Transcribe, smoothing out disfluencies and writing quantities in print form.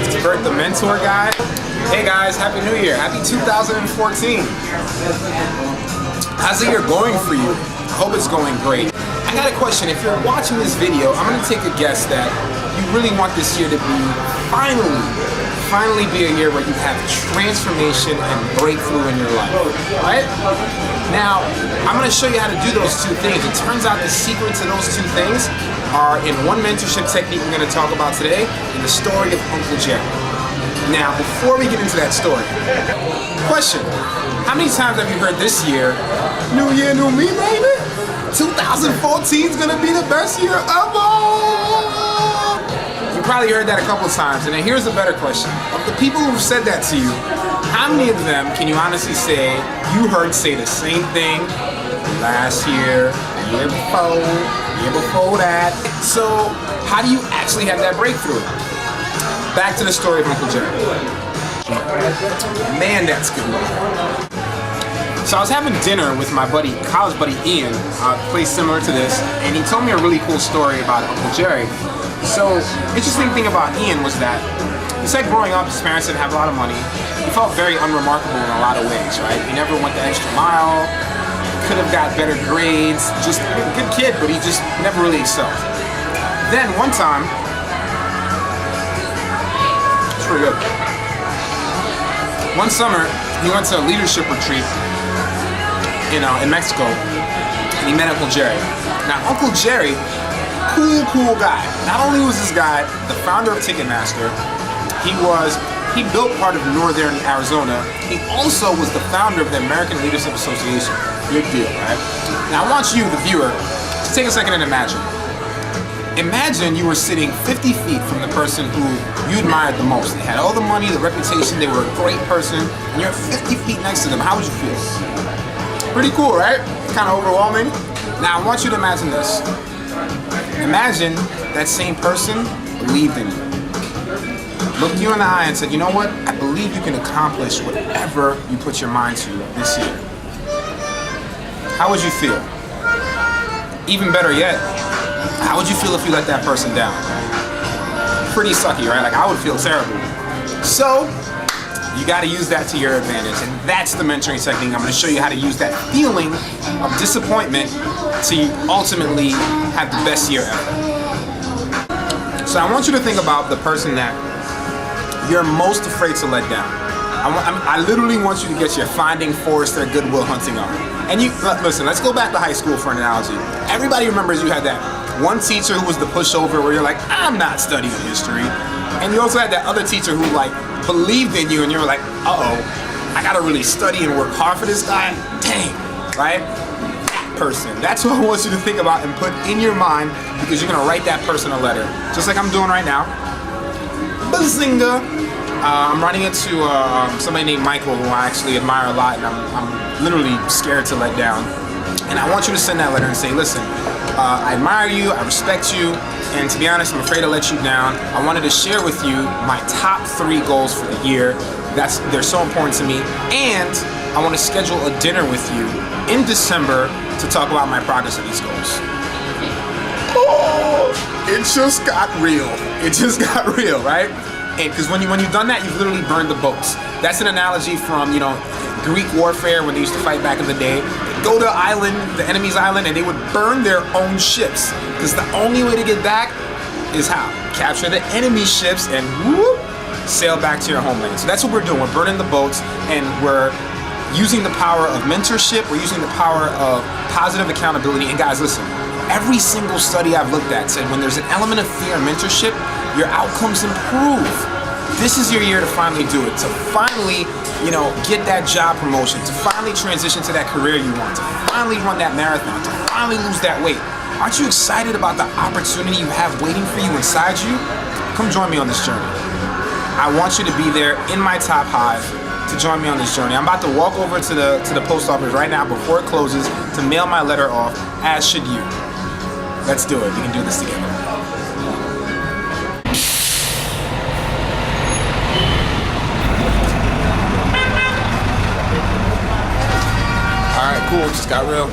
It's Bert the Mentor Guy. Hey guys, Happy New Year. Happy 2014. How's the year going for you? I hope it's going great. I got a question. If you're watching this video, I'm going to take a guess that you really want this year to be finally be a year where you have transformation and breakthrough in your life, right? Now, I'm going to show you how to do those two things. It turns out the secret to those two things are in one mentorship technique we're going to talk about today, in the story of Uncle Jerry. Now, before we get into that story, question, how many times have you heard this year, new year, new me, baby? 2014 is going to be the best year ever! You probably heard that a couple of times, and then here's a better question. Of the people who've said that to you, how many of them can you honestly say you heard say the same thing last year, the year before that? So, how do you actually have that breakthrough? Back to the story of Uncle Jerry. Man, that's good. So I was having dinner with my buddy, college buddy Ian, a place similar to this, and he told me a really cool story about Uncle Jerry. So, interesting thing about Ian was that he said growing up, his parents didn't have a lot of money. He felt very unremarkable in a lot of ways, right? He never went the extra mile, could have got better grades, just a good kid, but he just never really excelled. Then one time, it's pretty good. One summer, he went to a leadership retreat in Mexico, and he met Uncle Jerry. Now, Uncle Jerry, cool guy. Not only was this guy the founder of Ticketmaster, he built part of Northern Arizona. He also was the founder of the American Leadership Association. Big deal, right? Now, I want you, the viewer, to take a second and imagine. Imagine you were sitting 50 feet from the person who you admired the most. They had all the money, the reputation, they were a great person, and you're 50 feet next to them. How would you feel? Pretty cool, right? Kind of overwhelming. Now, I want you to imagine this. Imagine that same person believed in you. Looked you in the eye and said, you know what? I believe you can accomplish whatever you put your mind to this year. How would you feel? Even better yet, how would you feel if you let that person down? Pretty sucky, right? Like, I would feel terrible. So, you got to use that to your advantage, and that's the mentoring technique. I'm going to show you how to use that feeling of disappointment to ultimately have the best year ever. So I want you to think about the person that you're most afraid to let down. I literally want you to get your Finding Forrester Goodwill Hunting on. And listen, let's go back to high school for an analogy. Everybody remembers you had that one teacher who was the pushover where you're like, I'm not studying history. And you also had that other teacher who believed in you, and you were like, uh-oh, I gotta really study and work hard for this guy? Dang, right? That person. That's what I want you to think about and put in your mind, because you're gonna write that person a letter, just like I'm doing right now. Bazinga! I'm writing it to somebody named Michael, who I actually admire a lot, and I'm literally scared to let down. And I want you to send that letter and say, listen, I admire you, I respect you, and to be honest, I'm afraid to let you down. I wanted to share with you my top 3 goals for the year. They're so important to me, and I want to schedule a dinner with you in December to talk about my progress of these goals. Oh, it just got real. It just got real, right? And because when you've done that, you've literally burned the boats. That's an analogy from Greek warfare when they used to fight back in the day. They'd go to the enemy's island, and they would burn their own ships. Because the only way to get back is how? Capture the enemy ships and whoop, sail back to your homeland. So that's what we're doing. We're burning the boats, and we're using the power of mentorship. We're using the power of positive accountability. And guys, listen, every single study I've looked at said when there's an element of fear and mentorship, your outcomes improve. This is your year to finally do it, to finally, get that job promotion, to finally transition to that career you want, to finally run that marathon, to finally lose that weight. Aren't you excited about the opportunity you have waiting for you inside you? Come join me on this journey. I want you to be there in my top hive to join me on this journey. I'm about to walk over to the post office right now before it closes to mail my letter off, as should you. Let's do it. We can do this together. Cool, just got real.